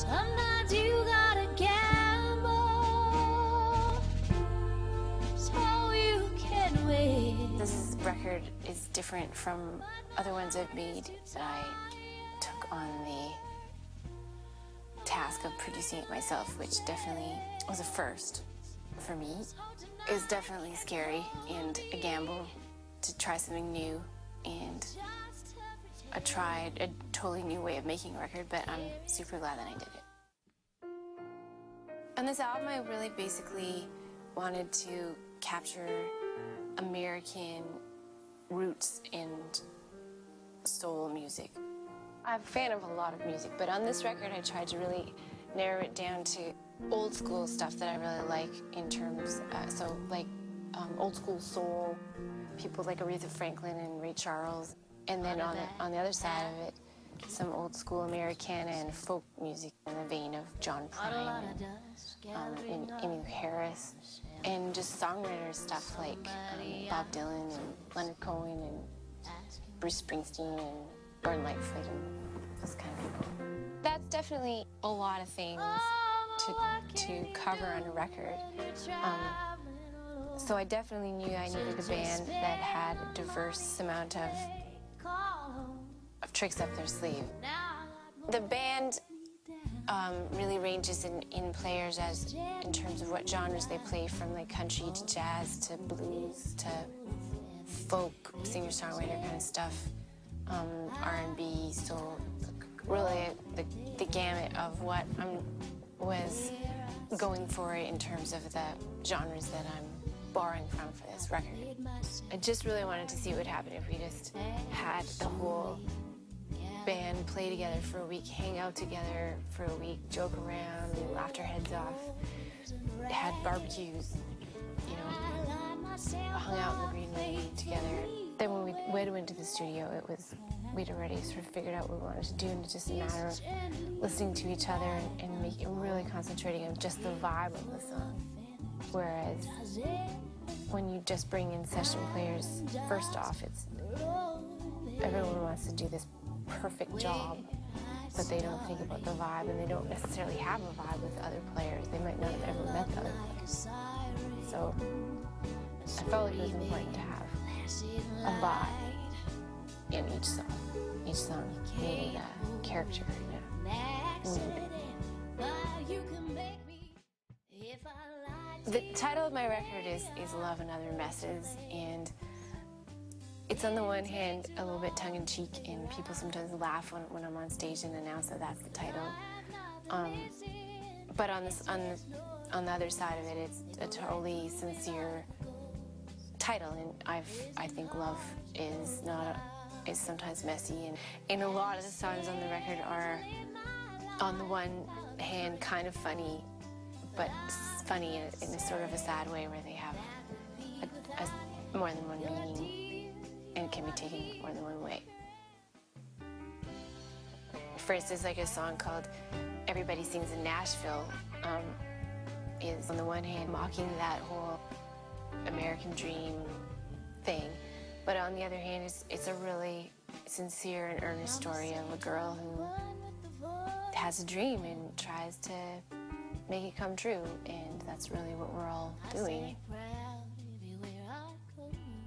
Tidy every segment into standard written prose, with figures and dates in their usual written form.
Sometimes you gotta gamble so you can win. This record is different from other ones I've made that I took on the task of producing it myself, which definitely was a first for me. It was definitely scary and a gamble to try something new, and I tried a totally new way of making a record, but I'm super glad that I did it. On this album, I really basically wanted to capture American roots and soul music. I'm a fan of a lot of music, but on this record I tried to really narrow it down to old school stuff that I really like in terms, old school soul, people like Aretha Franklin and Ray Charles, and then on the other side of it, some old school Americana and folk music in the vein of John Prine and Emmylou Harris, and just songwriter stuff like Bob Dylan and Leonard Cohen and Bruce Springsteen and Gordon Lightfoot and those kind of people. That's definitely a lot of things to cover on a record. So I definitely knew I needed a band that had a diverse amount of tricks up their sleeve. The band really ranges in players as in terms of what genres they play, from like country to jazz to blues to folk, singer-songwriter kind of stuff, R&B, soul, really the gamut of what I was going for in terms of the genres that I'm borrowing from for this record. I just really wanted to see what would happen if we just had the whole band play together for a week, hang out together for a week, joke around, laughed our heads off, had barbecues, you know, hung out in the Green Lady together. Then when we went into the studio, we'd already sort of figured out what we wanted to do, and it's just a matter of listening to each other and really concentrating on just the vibe of the song. Whereas when you just bring in session players, first off, everyone wants to do this perfect job, but they don't think about the vibe, and they don't necessarily have a vibe with other players. They might not have ever met the other players. So I felt like it was important to have a vibe in each song. Each song needed a character and a mood. The title of my record is Love and Other Messes, and it's on the one hand a little bit tongue-in-cheek, and people sometimes laugh when I'm on stage and announce that that's the title. But on the other side of it, it's a totally sincere title, and I think love is sometimes messy, and a lot of the songs on the record are, on the one hand, kind of funny, but funny in a sort of a sad way, where they have a more than one meaning and can be taken more than one way. For instance, like a song called Everybody Sings in Nashville is, on the one hand, mocking that whole American dream thing, but on the other hand, it's a really sincere and earnest story of a girl who has a dream and tries to make it come true, and that's really what we're all doing.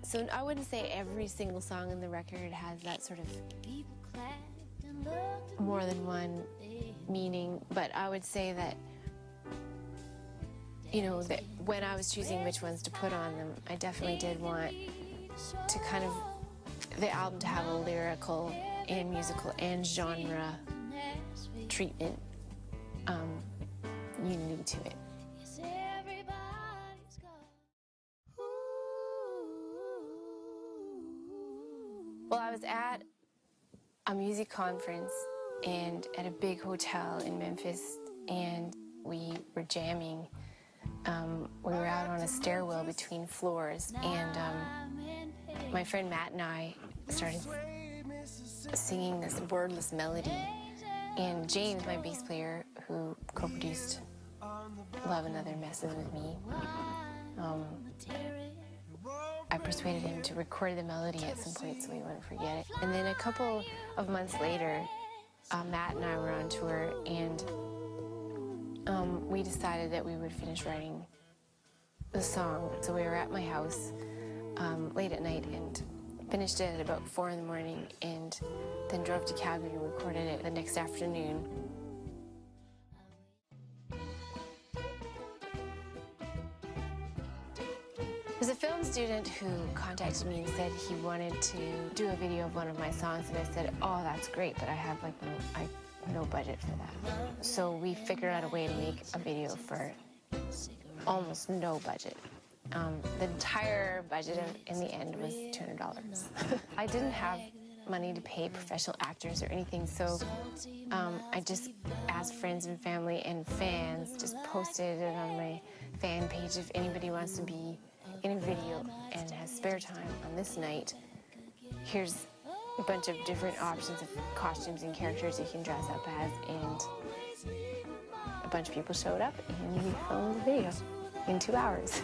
So I wouldn't say every single song in the record has that sort of more than one meaning, but I would say that, you know, that when I was choosing which ones to put on them, I definitely did want to kind of the album to have a lyrical and musical and genre treatment, unity to it. Well, I was at a music conference and at a big hotel in Memphis, and we were jamming. We were out on a stairwell between floors, and my friend Matt and I started singing this wordless melody. And James, my bass player, who co-produced Love and Other Messes with me, I persuaded him to record the melody at some point so we wouldn't forget it. And then a couple of months later, Matt and I were on tour, and we decided that we would finish writing the song. So we were at my house late at night and finished it at about 4 in the morning, and then drove to Calgary and recorded it the next afternoon. There's a film student who contacted me and said he wanted to do a video of one of my songs, and I said, oh, that's great, but I have like no budget for that. So we figured out a way to make a video for almost no budget. The entire budget in the end was $200. I didn't have money to pay professional actors or anything, so I just asked friends and family and fans, just posted it on my fan page if anybody wants to be in a video and has spare time on this night. Here's a bunch of different options of costumes and characters you can dress up as, and a bunch of people showed up and we filmed the video in 2 hours.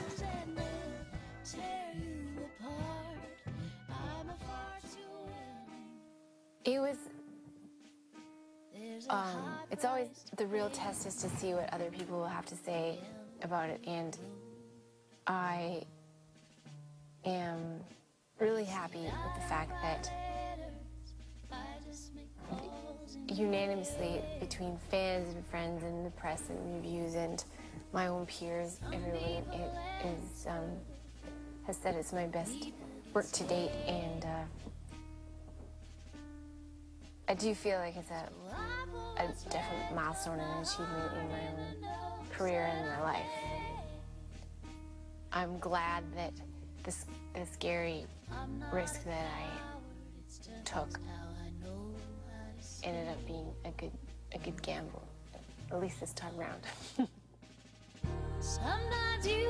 It was, it's always, the real test is to see what other people will have to say about it, and I am really happy with the fact that unanimously between fans and friends and the press and reviews and my own peers, everyone has said it's my best work to date, and I do feel like it's a definite milestone and an achievement in my own career and my life. I'm glad that the scary risk that I took ended up being a good gamble, at least this time around. Sometimes you